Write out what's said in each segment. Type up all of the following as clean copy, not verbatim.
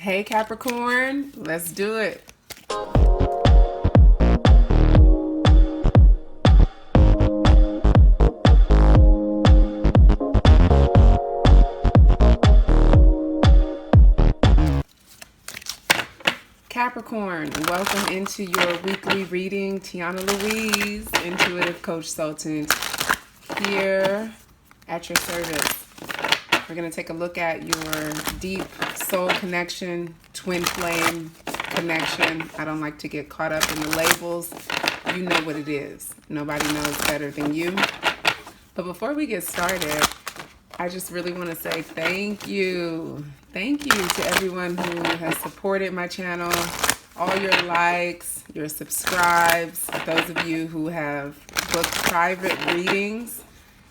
Hey Capricorn, let's do it. Capricorn, welcome into your weekly reading. Tiana Louise, Intuitive Coach Sultan, here at your service. We're going to take a look at your deep soul connection, twin flame connection. I don't like to get caught up in the labels. You know what it is. Nobody knows better than you. But before we get started, I just really want to say thank you. Thank you to everyone who has supported my channel, all your likes, your subscribes, those of you who have booked private readings.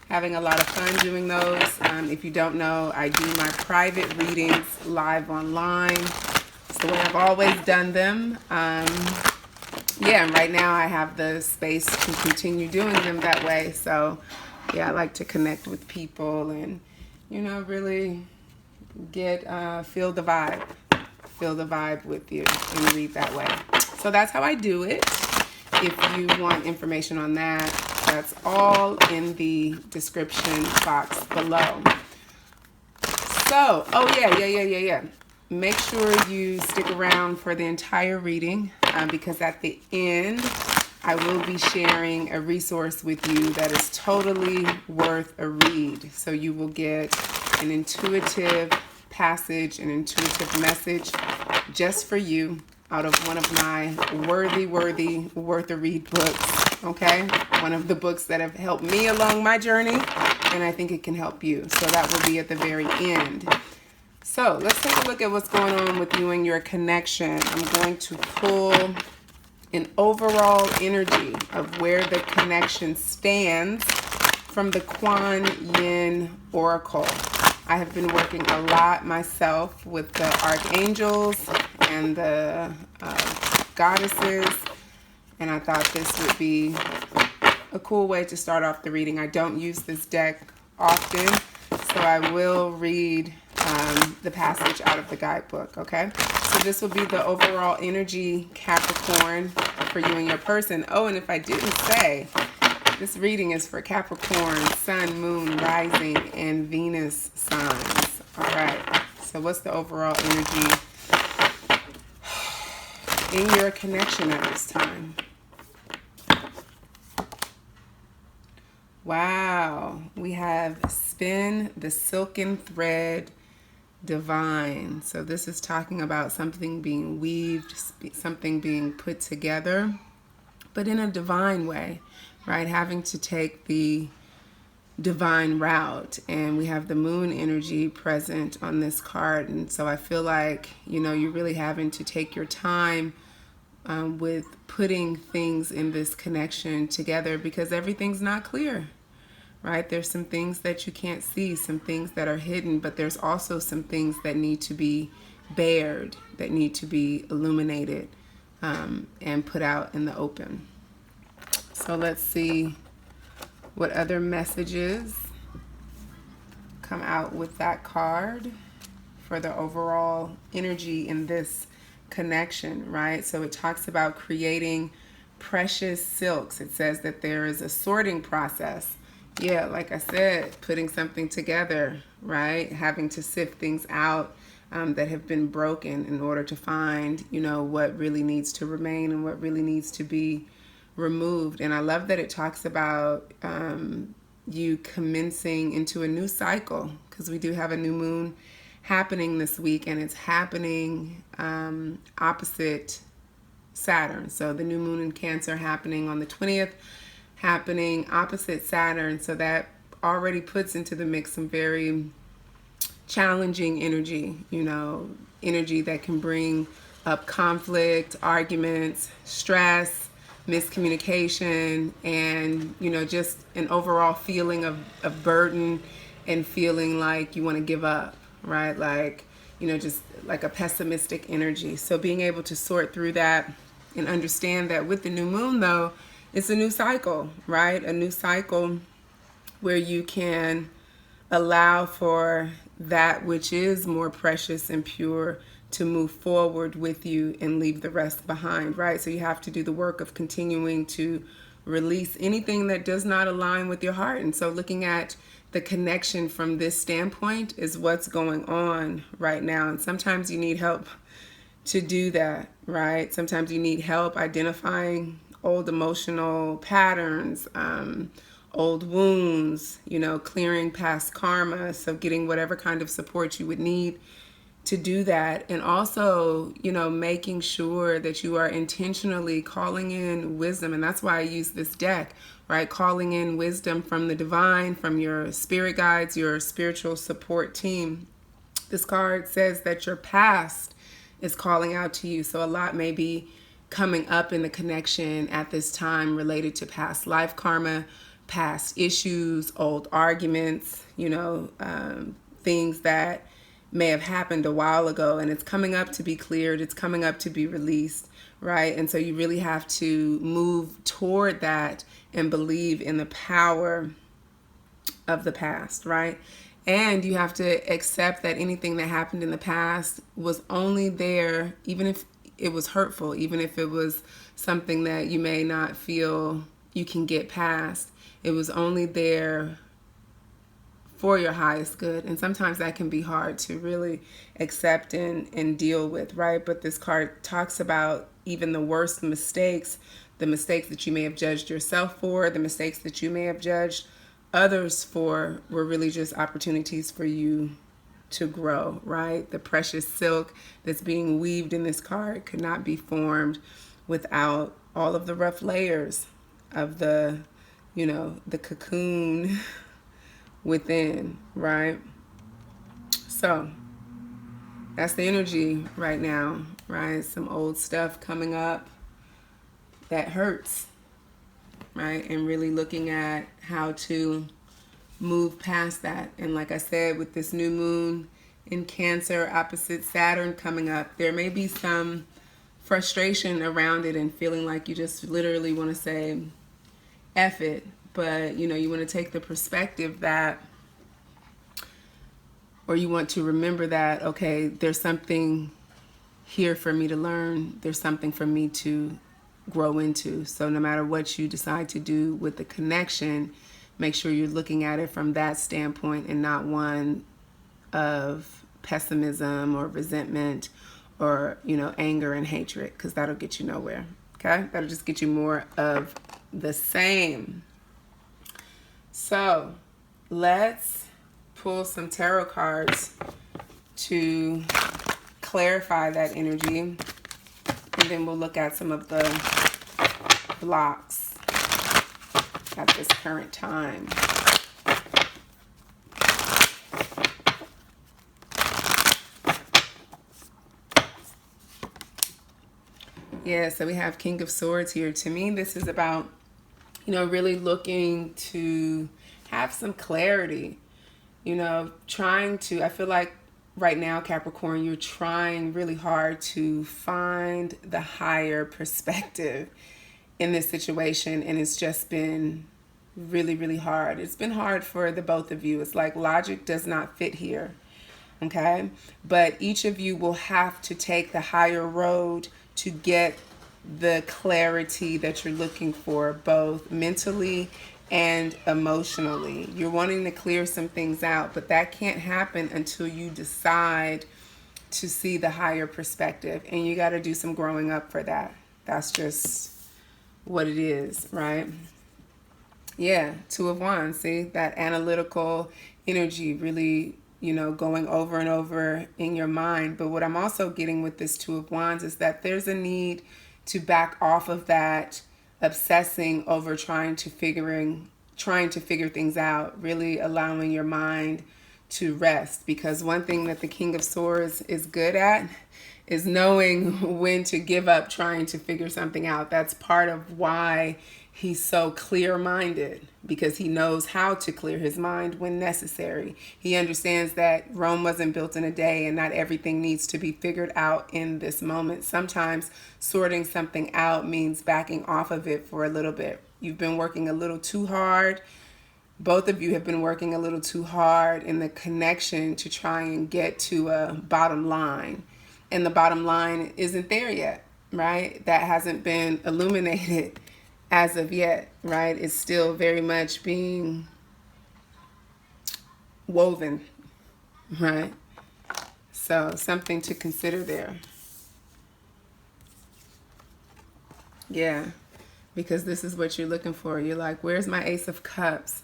Having a lot of fun doing those. If you don't know, I do my private readings live online. It's the way I've always done them. Yeah, and right now I have the space to continue doing them that way. So yeah, I like to connect with people and, you know, really get, feel the vibe with you and read that way. So that's how I do it. If you want information on that, that's all in the description box below. So, yeah. Make sure you stick around for the entire reading because at the end, I will be sharing a resource with you that is totally worth a read. So you will get an intuitive passage, an intuitive message just for you out of one of my worth a read books, okay? One of the books that have helped me along my journey, and I think it can help you. So that will be at the very end. So let's take a look at what's going on with you and your connection. I'm going to pull an overall energy of where the connection stands from the Kuan Yin Oracle. I have been working a lot myself with the archangels and the goddesses, and I thought this would be a cool way to start off the reading. I don't use this deck often, so I will read the passage out of the guidebook, okay? So this will be the overall energy, Capricorn, for you and your person. Oh, and if I didn't say, this reading is for Capricorn, Sun, Moon, Rising, and Venus signs. All right, so what's the overall energy in your connection at this time? Wow, we have spin the silken thread divine. So this is talking about something being weaved, something being put together, but in a divine way, right? Having to take the divine route. And we have the moon energy present on this card. And so I feel like, you know, you're really having to take your time with putting things in this connection together because everything's not clear, right? There's some things that you can't see, some things that are hidden, but there's also some things that need to be bared, that need to be illuminated and put out in the open. So let's see what other messages come out with that card for the overall energy in this connection, right? So it talks about creating precious silks. It says that there is a sorting process. Yeah, like I said, putting something together, right? Having to sift things out that have been broken in order to find, you know, what really needs to remain and what really needs to be removed. And I love that it talks about you commencing into a new cycle because we do have a new moon happening this week, and it's happening opposite Saturn. So the new moon in Cancer happening on the 20th, happening opposite Saturn. So that already puts into the mix some very challenging energy, you know, energy that can bring up conflict, arguments, stress, miscommunication, and, you know, just an overall feeling of burden and feeling like you want to give up, right? Like, you know, just like a pessimistic energy. So being able to sort through that and understand that with the new moon, though, it's a new cycle, right? A new cycle where you can allow for that which is more precious and pure to move forward with you and leave the rest behind, right? So you have to do the work of continuing to release anything that does not align with your heart. And so looking at the connection from this standpoint is what's going on right now. And sometimes you need help to do that, right? Sometimes you need help identifying old emotional patterns, old wounds, clearing past karma. So getting whatever kind of support you would need to do that. And also, making sure that you are intentionally calling in wisdom. And that's why I use this deck, right? Calling in wisdom from the divine, from your spirit guides, your spiritual support team. This card says that your past is calling out to you. So a lot may be coming up in the connection at this time related to past life karma, past issues, old arguments, things that may have happened a while ago, and it's coming up to be cleared. It's coming up to be released, right? And so you really have to move toward that and believe in the power of the past, right? And you have to accept that anything that happened in the past was only there, even if it was hurtful, even if it was something that you may not feel you can get past. It was only there for your highest good. And sometimes that can be hard to really accept and deal with, right? But this card talks about even the worst mistakes, the mistakes that you may have judged yourself for, the mistakes that you may have judged others for, were really just opportunities for you to grow, right? The precious silk that's being weaved in this card could not be formed without all of the rough layers of the cocoon within, right? So that's the energy right now, right? Some old stuff coming up that hurts, right? And really looking at how to move past that. And like I said, with this new moon in Cancer opposite Saturn coming up, there may be some frustration around it and feeling like you just literally want to say F it. But you want to take the perspective that, or you want to remember that, okay, there's something here for me to learn. There's something for me to grow into. So no matter what you decide to do with the connection, make sure you're looking at it from that standpoint and not one of pessimism or resentment or, anger and hatred, because that'll get you nowhere. Okay? That'll just get you more of the same. So let's pull some tarot cards to clarify that energy, and then we'll look at some of the blocks at this current time. Yeah, so we have King of Swords here. To me, this is about really looking to have some clarity, trying to, I feel like right now, Capricorn, you're trying really hard to find the higher perspective in this situation. And it's just been really, really hard. It's been hard for the both of you. It's like logic does not fit here. Okay. But each of you will have to take the higher road to get the clarity that you're looking for, both mentally and emotionally. You're wanting to clear some things out, but that can't happen until you decide to see the higher perspective. And you got to do some growing up for that. That's just what it is, right? Yeah, Two of Wands. See, that analytical energy really, going over and over in your mind. But what I'm also getting with this Two of Wands is that there's a need to back off of that obsessing over trying to figure things out, really allowing your mind to rest. Because one thing that the King of Swords is good at is knowing when to give up trying to figure something out. That's part of why he's so clear-minded, because he knows how to clear his mind when necessary. He understands that Rome wasn't built in a day and not everything needs to be figured out in this moment. Sometimes sorting something out means backing off of it for a little bit. You've been working a little too hard. both of you have been working a little too hard in the connection to try and get to a bottom line. And the bottom line isn't there yet, right? That hasn't been illuminated as of yet, right? It's still very much being woven, right? So something to consider there. Yeah, because this is what you're looking for. You're like, where's my Ace of Cups?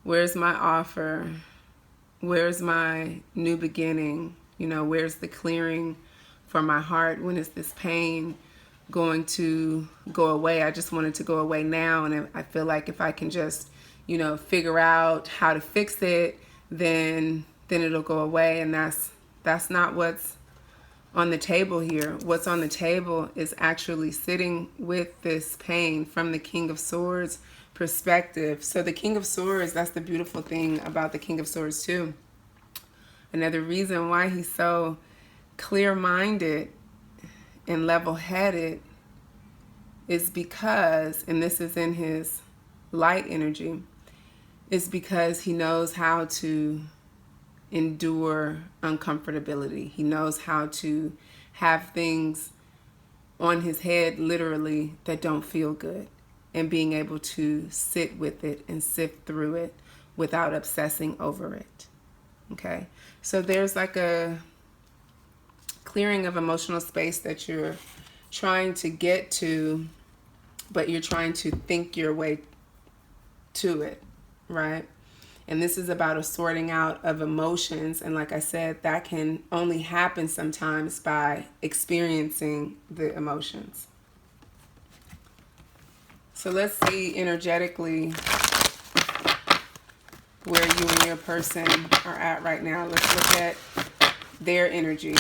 Where's my offer? Where's my new beginning? You know, where's the clearing for my heart? When is this pain going to go away? I just want it to go away now. And I feel like if I can just, you know, figure out how to fix it, then it'll go away. And that's not what's on the table here. What's on the table is actually sitting with this pain from the King of Swords perspective. So the King of Swords, that's the beautiful thing about the King of Swords too. Another reason why he's so clear-minded and level-headed is because, and this is in his light energy, is because he knows how to endure uncomfortability. He knows how to have things on his head, literally, that don't feel good, and being able to sit with it and sift through it without obsessing over it. Okay, so there's like a clearing of emotional space that you're trying to get to, but you're trying to think your way to it, right? And this is about a sorting out of emotions. And like I said, that can only happen sometimes by experiencing the emotions. So let's see energetically where you and your person are at right now. Let's look at their energy.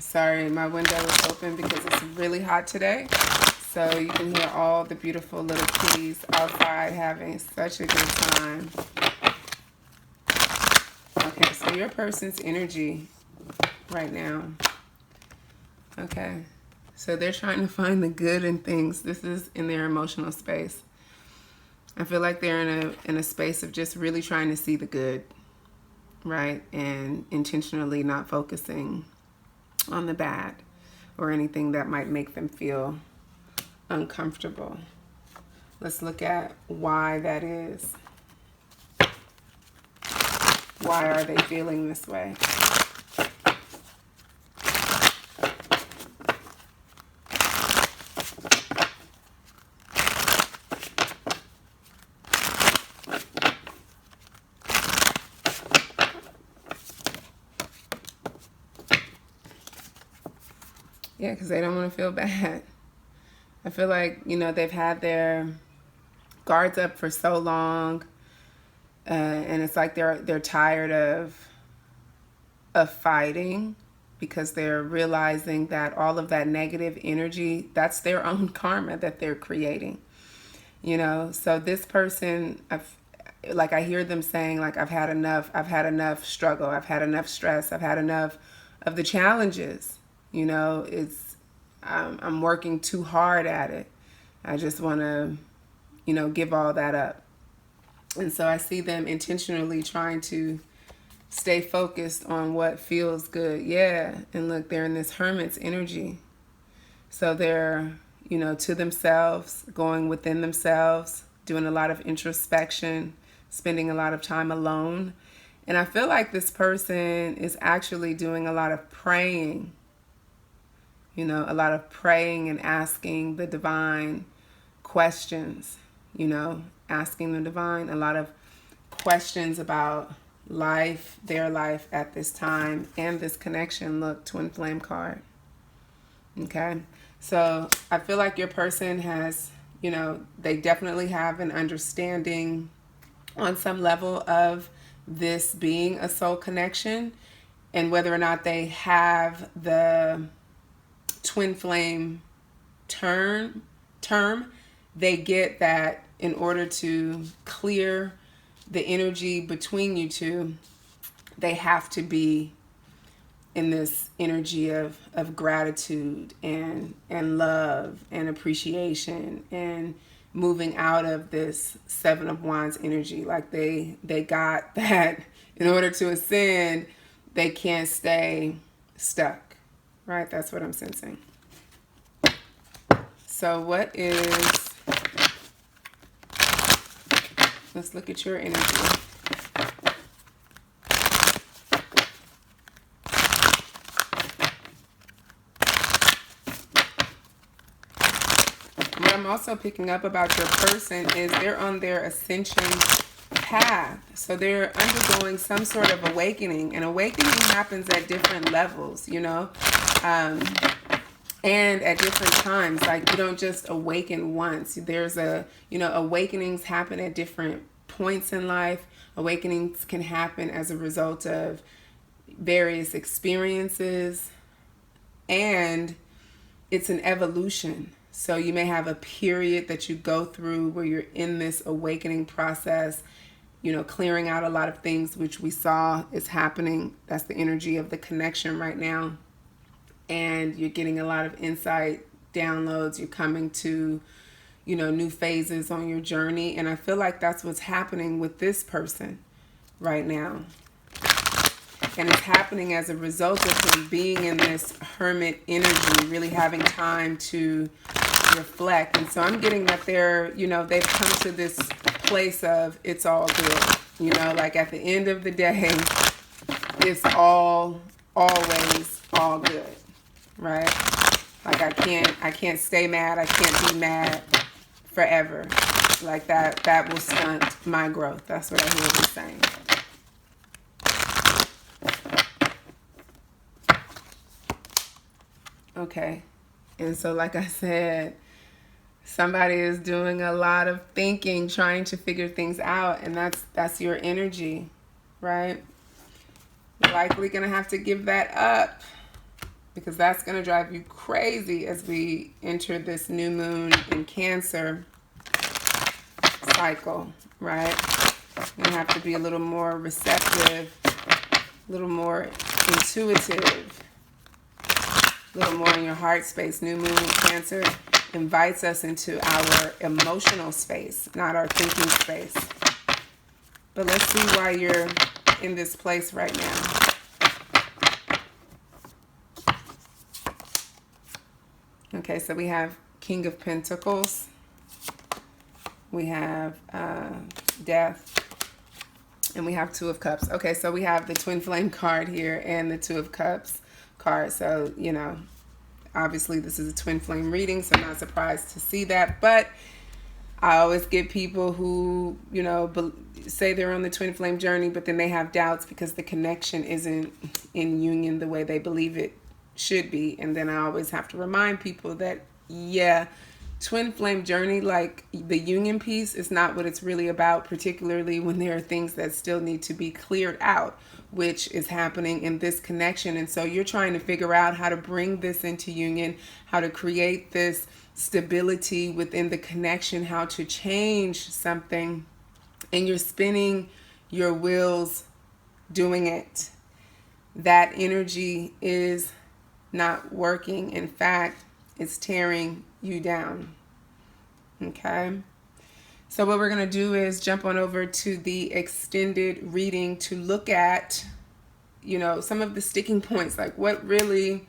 Sorry, my window is open because it's really hot today. So you can hear all the beautiful little kitties outside having such a good time. Okay, so your person's energy right now. Okay, so they're trying to find the good in things. This is in their emotional space. I feel like they're in a space of just really trying to see the good, right? And intentionally not focusing on the bad or anything that might make them feel uncomfortable. Let's look at why that is. Why are they feeling this way? Yeah, because they don't want to feel bad. I feel like, you know, they've had their guards up for so long, and it's like they're tired of fighting, because they're realizing that all of that negative energy, that's their own karma that they're creating. You know, so this person, like I hear them saying, like, I've had enough struggle, I've had enough stress, I've had enough of the challenges. You know, I'm working too hard at it. I just want to, you know, give all that up. And so I see them intentionally trying to stay focused on what feels good. Yeah. And look, they're in this hermit's energy. So they're, you know, to themselves, going within themselves, doing a lot of introspection, spending a lot of time alone. And I feel like this person is actually doing a lot of praying. You know, a lot of praying and asking the divine questions, you know, asking the divine a lot of questions about life, their life at this time, and this connection. Look, twin flame card. Okay. So I feel like your person has, you know, they definitely have an understanding on some level of this being a soul connection, and whether or not they have the twin flame term, they get that in order to clear the energy between you two, they have to be in this energy of gratitude and love and appreciation, and moving out of this Seven of Wands energy. Like they got that in order to ascend, they can't stay stuck, right? That's what I'm sensing. So what is, let's look at your energy. What I'm also picking up about your person is they're on their ascension path. So they're undergoing some sort of awakening. And awakening happens at different levels, you know, and at different times. Like, you don't just awaken once. There's awakenings happen at different points in life. Awakenings can happen as a result of various experiences, and it's an evolution. So you may have a period that you go through where you're in this awakening process, you know, clearing out a lot of things, which we saw is happening. That's the energy of the connection right now. And you're getting a lot of insight, downloads. You're coming to, you know, new phases on your journey. And I feel like that's what's happening with this person right now. And it's happening as a result of him being in this hermit energy, really having time to reflect. And so I'm getting that they're, you know, they've come to this place of it's all good. You know, like at the end of the day, it's always all good, right? Like I can't stay mad. I can't be mad forever. Like that will stunt my growth. That's what I hear them saying. Okay. And so, like I said, somebody is doing a lot of thinking, trying to figure things out, and that's your energy, right? You're likely going to have to give that up, because that's going to drive you crazy as we enter this new moon in Cancer cycle, right? You're going to have to be a little more receptive, a little more intuitive, a little more in your heart space. New moon in Cancer invites us into our emotional space, not our thinking space. But let's see why you're in this place right now. Okay, so we have King of Pentacles. We have Death. And we have Two of Cups. Okay, so we have the Twin Flame card here and the Two of Cups card. So, you know, obviously this is a twin flame reading, so I'm not surprised to see that. But I always get people who, you know, say they're on the twin flame journey, but then they have doubts because the connection isn't in union the way they believe it should be. And then I always have to remind people that, yeah, twin flame journey, like the union piece, is not what it's really about, particularly when there are things that still need to be cleared out, which is happening in this connection. And so you're trying to figure out how to bring this into union, how to create this stability within the connection, how to change something, and you're spinning your wheels doing it. That energy is not working. In fact, it's tearing you down. Okay? So what we're going to do is jump on over to the extended reading to look at, you know, some of the sticking points, like what really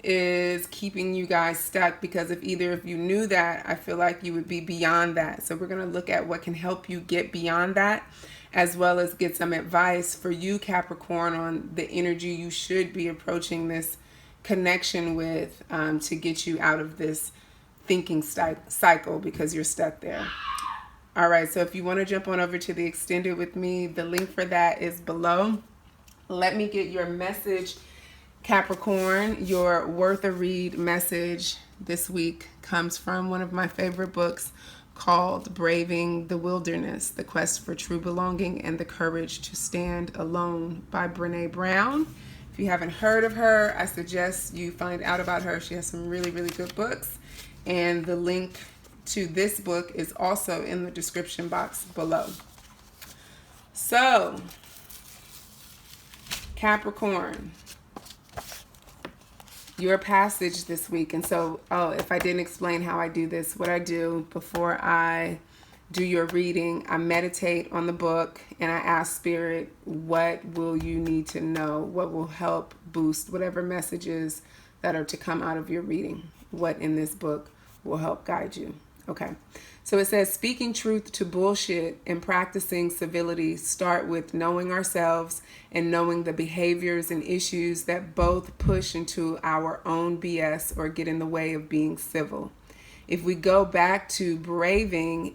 is keeping you guys stuck. Because if either of you knew that, I feel like you would be beyond that. So we're going to look at what can help you get beyond that, as well as get some advice for you, Capricorn, on the energy you should be approaching this connection with to get you out of this thinking cycle, because you're stuck there. All right, so if you want to jump on over to the extended with me, the link for that is below. Let me get your message, Capricorn. Your worth a read message this week comes from one of my favorite books called Braving the Wilderness, The Quest for True Belonging and the Courage to Stand Alone by Brené Brown. If you haven't heard of her, I suggest you find out about her. She has some really, really good books. And the link to this book is also in the description box below. So, Capricorn, your passage this week. And so, if I didn't explain how I do this, what I do before I do your reading, I meditate on the book and I ask Spirit, what will you need to know? What will help boost whatever messages that are to come out of your reading? What in this book will help guide you? Okay. So it says, speaking truth to bullshit and practicing civility start with knowing ourselves and knowing the behaviors and issues that both push into our own BS or get in the way of being civil. If we go back to braving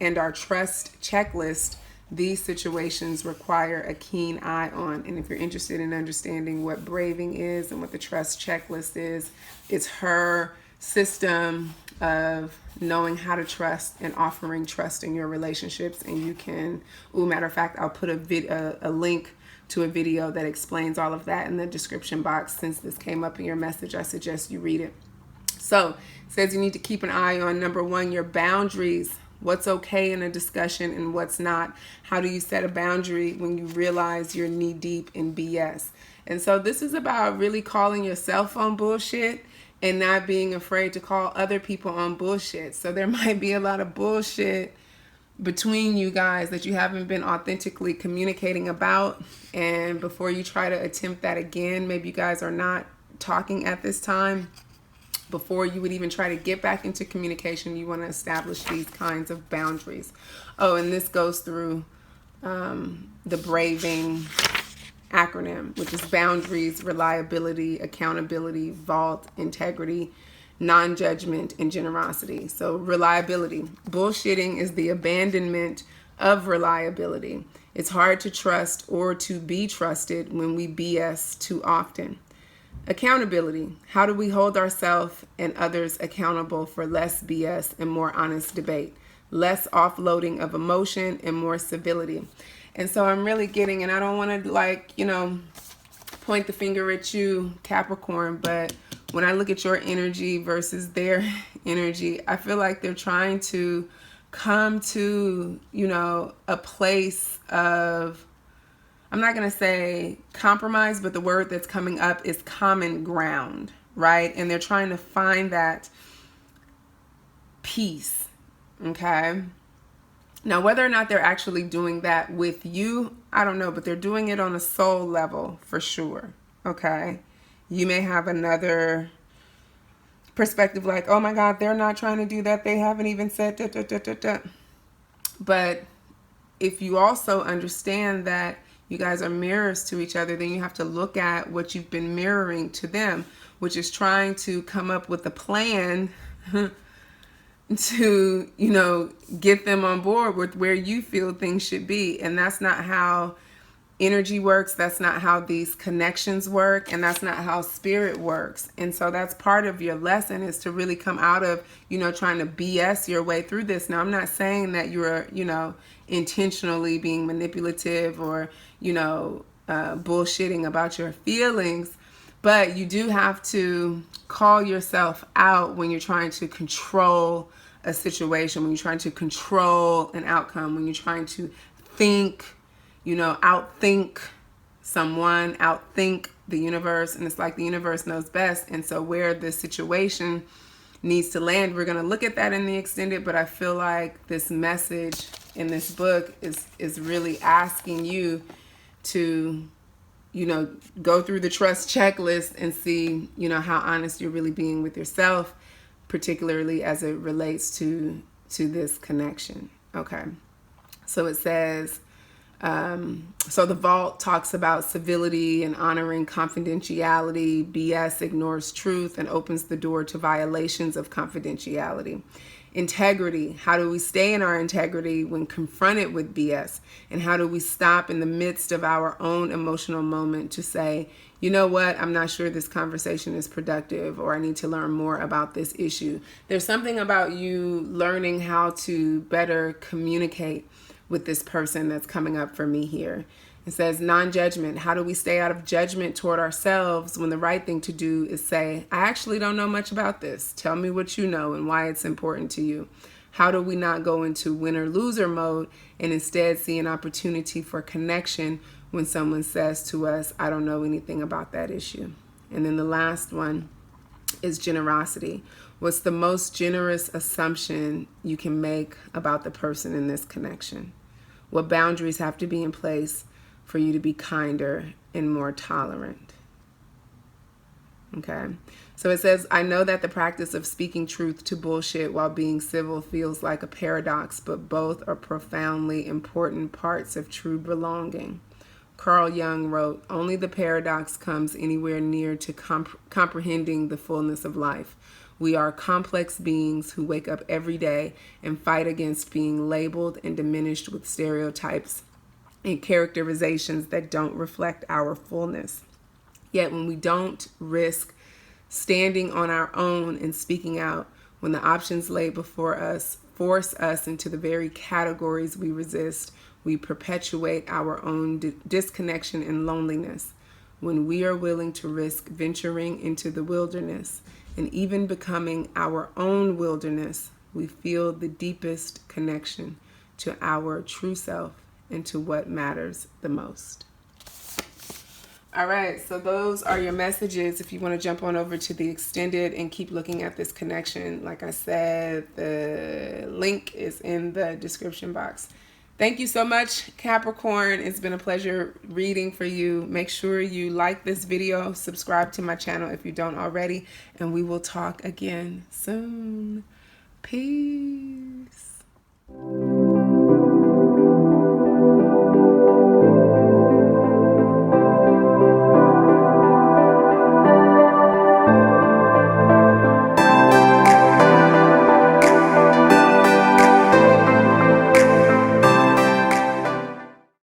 and our trust checklist, these situations require a keen eye on. And if you're interested in understanding what braving is and what the trust checklist is, it's her system of knowing how to trust and offering trust in your relationships. And you can, matter of fact, I'll put a link to a video that explains all of that in the description box. Since this came up in your message, I suggest you read it. So it says you need to keep an eye on, number one, your boundaries. What's okay in a discussion and what's not. How do you set a boundary when you realize you're knee deep in BS? And so this is about really calling yourself on bullshit and not being afraid to call other people on bullshit. So there might be a lot of bullshit between you guys that you haven't been authentically communicating about. And before you try to attempt that again, maybe you guys are not talking at this time. Before you would even try to get back into communication, you want to establish these kinds of boundaries. Oh, and this goes through the braving acronym, which is boundaries, reliability, accountability, vault, integrity, non-judgment, and generosity. So reliability. Bullshitting is the abandonment of reliability. It's hard to trust or to be trusted when we BS too often. Accountability. How do we hold ourselves and others accountable for less BS and more honest debate? Less offloading of emotion and more civility. And so I'm really getting, and I don't want to point the finger at you, Capricorn, but when I look at your energy versus their energy, I feel like they're trying to come to, a place of, I'm not going to say compromise, but the word that's coming up is common ground, right? And they're trying to find that peace, okay? Now, whether or not they're actually doing that with you, I don't know, but they're doing it on a soul level for sure, okay? You may have another perspective like, oh my God, they're not trying to do that. They haven't even said da, da, da, da, da. But if you also understand that you guys are mirrors to each other, then you have to look at what you've been mirroring to them, which is trying to come up with a plan to, get them on board with where you feel things should be. And that's not how energy works. That's not how these connections work. And that's not how spirit works. And so that's part of your lesson, is to really come out of, trying to BS your way through this. Now, I'm not saying that you're, intentionally being manipulative or, bullshitting about your feelings, but you do have to call yourself out when you're trying to control a situation, when you're trying to control an outcome, when you're trying to think, outthink someone, outthink the universe. And it's like the universe knows best. And so where the situation needs to land, we're going to look at that in the extended, but I feel like this message in this book is really asking you to, go through the trust checklist and see, how honest you're really being with yourself, particularly as it relates to this connection. Okay. So it says, so the vault talks about civility and honoring confidentiality. BS ignores truth and opens the door to violations of confidentiality. Integrity. How do we stay in our integrity when confronted with BS? And how do we stop in the midst of our own emotional moment to say, you know what, I'm not sure this conversation is productive, or I need to learn more about this issue. There's something about you learning how to better communicate with this person that's coming up for me here. It says non-judgment. How do we stay out of judgment toward ourselves when the right thing to do is say, I actually don't know much about this. Tell me what you know and why it's important to you. How do we not go into winner-loser mode and instead see an opportunity for connection when someone says to us, I don't know anything about that issue? And then the last one is generosity. What's the most generous assumption you can make about the person in this connection? What boundaries have to be in place for you to be kinder and more tolerant? Okay. So it says, I know that the practice of speaking truth to bullshit while being civil feels like a paradox, but both are profoundly important parts of true belonging. Carl Jung wrote, only the paradox comes anywhere near to comprehending the fullness of life. We are complex beings who wake up every day and fight against being labeled and diminished with stereotypes and characterizations that don't reflect our fullness. Yet when we don't risk standing on our own and speaking out, when the options laid before us force us into the very categories we resist, we perpetuate our own disconnection and loneliness. When we are willing to risk venturing into the wilderness and even becoming our own wilderness, we feel the deepest connection to our true self and to what matters the most. All right, so those are your messages. If you want to jump on over to the extended and keep looking at this connection, like I said, the link is in the description box. Thank you so much, Capricorn. It's been a pleasure reading for you. Make sure you like this video, subscribe to my channel if you don't already, and we will talk again soon. Peace.